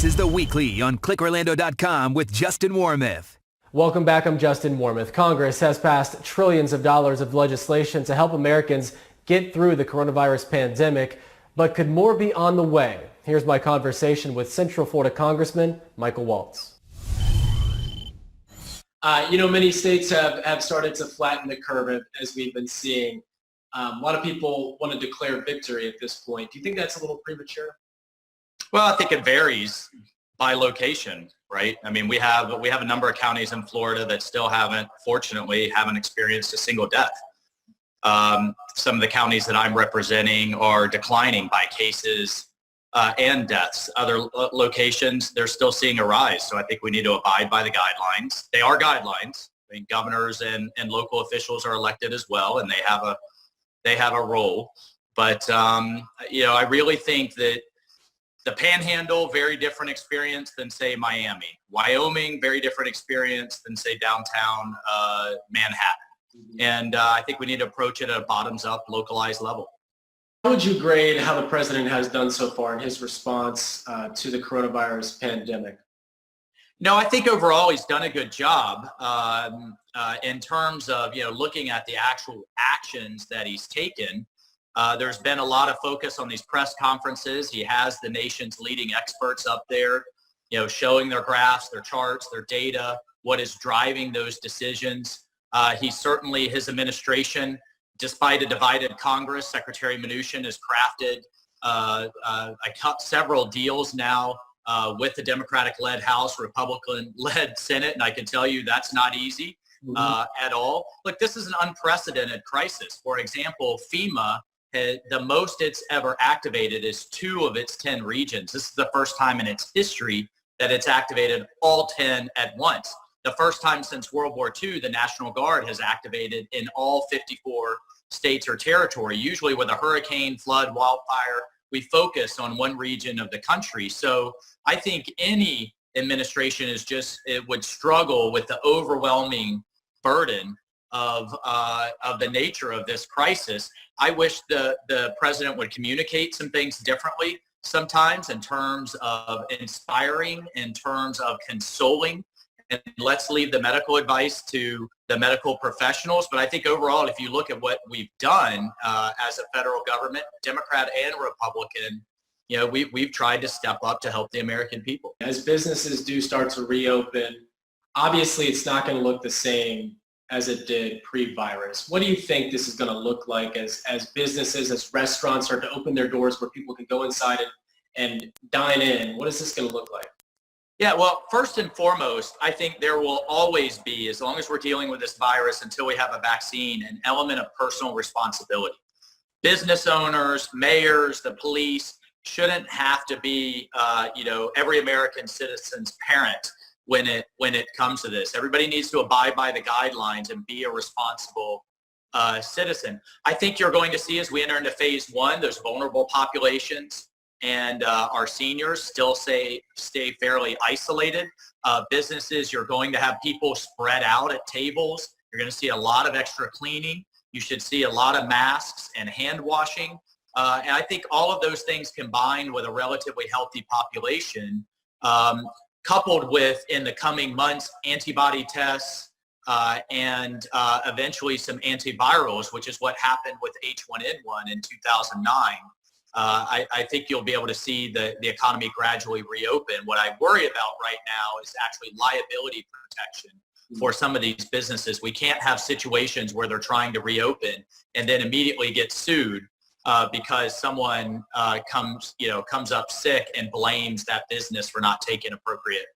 is The Weekly on clickorlando.com with Justin Warmoth. Welcome back. I'm Justin Warmoth. Congress has passed trillions of dollars of legislation to help Americans get through the coronavirus pandemic, but could more be on the way? Here's my conversation with Central Florida Congressman Michael Waltz. Many states have started to flatten the curve, as we've been seeing. A lot of people want to declare victory at this point. Do you think that's a little premature? Well, I think it varies by location, right? I mean, we have a number of counties in Florida that still fortunately haven't experienced a single death. Some of the counties that I'm representing are declining by cases and deaths. Other locations, they're still seeing a rise. So I think we need to abide by the guidelines. They are guidelines. I mean, governors and local officials are elected as well, and they have a role. But, I really think that the Panhandle, very different experience than, say, Miami. Wyoming, very different experience than, say, downtown Manhattan. And I think we need to approach it at a bottoms-up, localized level. How would you grade how the president has done so far in his response to the coronavirus pandemic? No, I think overall he's done a good job in terms of, looking at the actual actions that he's taken. There's been a lot of focus on these press conferences. He has the nation's leading experts up there, showing their graphs, their charts, their data, what is driving those decisions. His administration, despite a divided Congress, Secretary Mnuchin has crafted several deals now with the Democratic-led House, Republican-led Senate, and I can tell you that's not easy at all. Look, this is an unprecedented crisis. For example, FEMA, the most it's ever activated is 2 of its 10 regions. This is the first time in its history that it's activated all 10 at once. The first time since World War II, the National Guard has activated in all 54 states or territory. Usually with a hurricane, flood, wildfire, we focus on one region of the country. So I think any administration would struggle with the overwhelming burden of the nature of this crisis. I wish the president would communicate some things differently sometimes in terms of inspiring, in terms of consoling, and let's leave the medical advice to the medical professionals. But I think overall, if you look at what we've done as a federal government, Democrat and Republican, we've tried to step up to help the American people. As businesses do start to reopen, obviously it's not going to look the same as it did pre-virus. What do you think this is going to look like as businesses, as restaurants start to open their doors where people can go inside and dine in? What is this going to look like? Yeah, well, first and foremost, I think there will always be, as long as we're dealing with this virus until we have a vaccine, an element of personal responsibility. Business owners, mayors, the police shouldn't have to be, every American citizen's parent when it comes to this. Everybody needs to abide by the guidelines and be a responsible citizen. I think you're going to see as we enter into phase 1, those vulnerable populations and our seniors still stay fairly isolated. Businesses, you're going to have people spread out at tables. You're going to see a lot of extra cleaning. You should see a lot of masks and hand washing. And I think all of those things combined with a relatively healthy population, coupled with, in the coming months, antibody tests and eventually some antivirals, which is what happened with H1N1 in 2009. I think you'll be able to see the economy gradually reopen. What I worry about right now is actually liability protection for some of these businesses. We can't have situations where they're trying to reopen and then immediately get sued because someone comes up sick and blames that business for not taking appropriate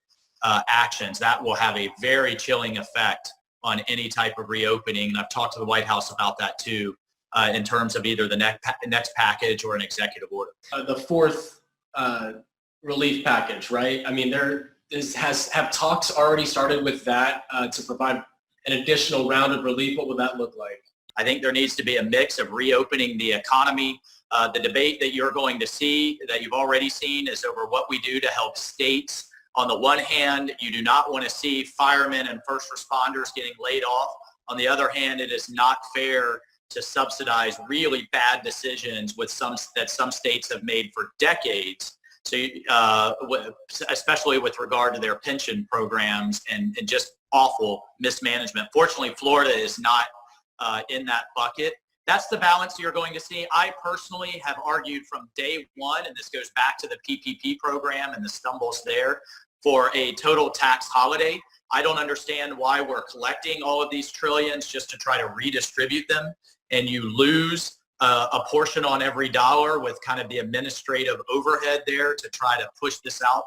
actions. That will have a very chilling effect on any type of reopening. And I've talked to the White House about that too, in terms of either the next package or an executive order. The fourth relief package, right? I mean, have talks already started with that to provide an additional round of relief? What would that look like? I think there needs to be a mix of reopening the economy. The debate that you're going to see, that you've already seen, is over what we do to help states. On the one hand, you do not want to see firemen and first responders getting laid off. On the other hand, it is not fair to subsidize really bad decisions that some states have made for decades So, especially with regard to their pension programs and just awful mismanagement. Fortunately, Florida is not in that bucket. That's the balance you're going to see. I personally have argued from day one, and this goes back to the PPP program and the stumbles there, for a total tax holiday. I don't understand why we're collecting all of these trillions just to try to redistribute them, and you lose a portion on every dollar with kind of the administrative overhead there to try to push this out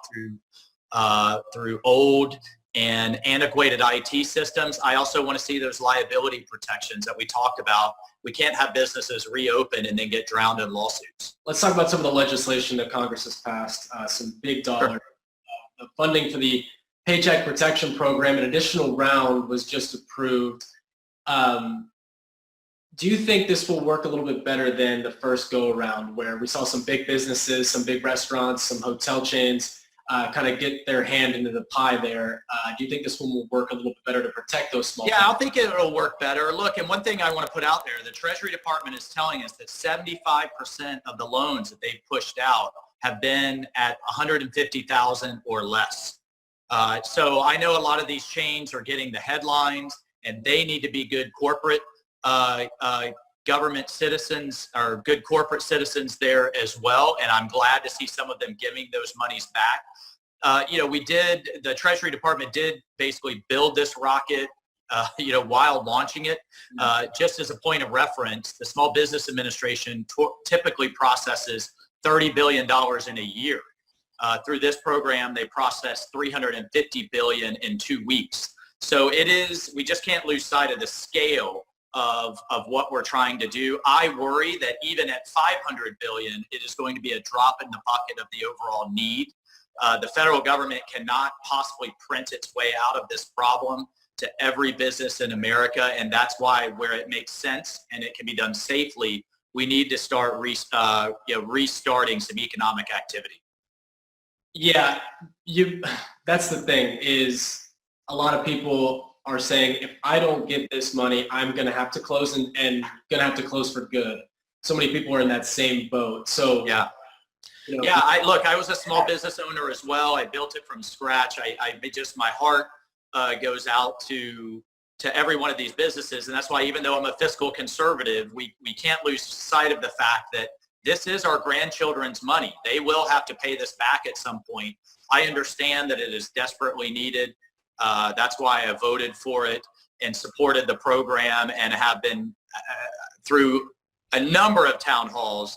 through old and antiquated IT systems. I also want to see those liability protections that we talked about. We can't have businesses reopen and then get drowned in lawsuits. Let's talk about some of the legislation that Congress has passed, some big dollar funding for the Paycheck Protection Program. An additional round was just approved. Do you think this will work a little bit better than the first go-around, where we saw some big businesses, some big restaurants, some hotel chains kind of get their hand into the pie there? Do you think this one will work a little bit better to protect those small I think it'll work better. Look, and one thing I want to put out there, the Treasury Department is telling us that 75% of the loans that they've pushed out have been at $150,000 or less. So I know a lot of these chains are getting the headlines, and they need to be good corporate government citizens or good corporate citizens there as well. And I'm glad to see some of them giving those monies back. The Treasury Department did basically build this rocket, while launching it. Just as a point of reference, the Small Business Administration typically processes $30 billion in a year. Through this program, they process $350 billion in 2 weeks. So we just can't lose sight of the scale of what we're trying to do. I worry that even at $500 billion, it is going to be a drop in the bucket of the overall need. The federal government cannot possibly print its way out of this problem to every business in America, and that's why where it makes sense and it can be done safely, we need to start restarting some economic activity. Yeah, that's the thing, is a lot of people are saying, if I don't get this money, I'm going to have to close and going to have to close for good. So many people are in that same boat. So I was a small business owner as well. I built it from scratch. My heart goes out to every one of these businesses. And that's why, even though I'm a fiscal conservative, we can't lose sight of the fact that this is our grandchildren's money. They will have to pay this back at some point. I understand that it is desperately needed. That's why I voted for it and supported the program, and have been through a number of town halls,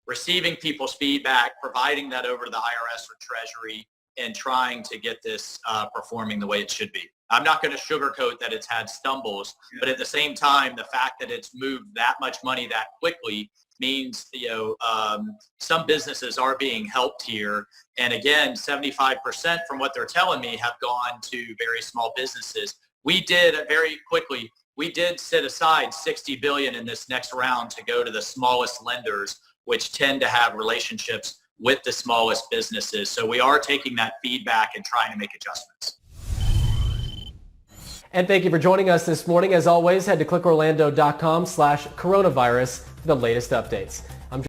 receiving people's feedback, providing that over to the IRS or Treasury, and trying to get this performing the way it should be. I'm not going to sugarcoat that it's had stumbles, but at the same time, the fact that it's moved that much money that quickly means, some businesses are being helped here. And again, 75% from what they're telling me have gone to very small businesses. We did set aside $60 billion in this next round to go to the smallest lenders, which tend to have relationships with the smallest businesses. So we are taking that feedback and trying to make adjustments. And thank you for joining us this morning. As always, head to clickorlando.com/coronavirus for the latest updates.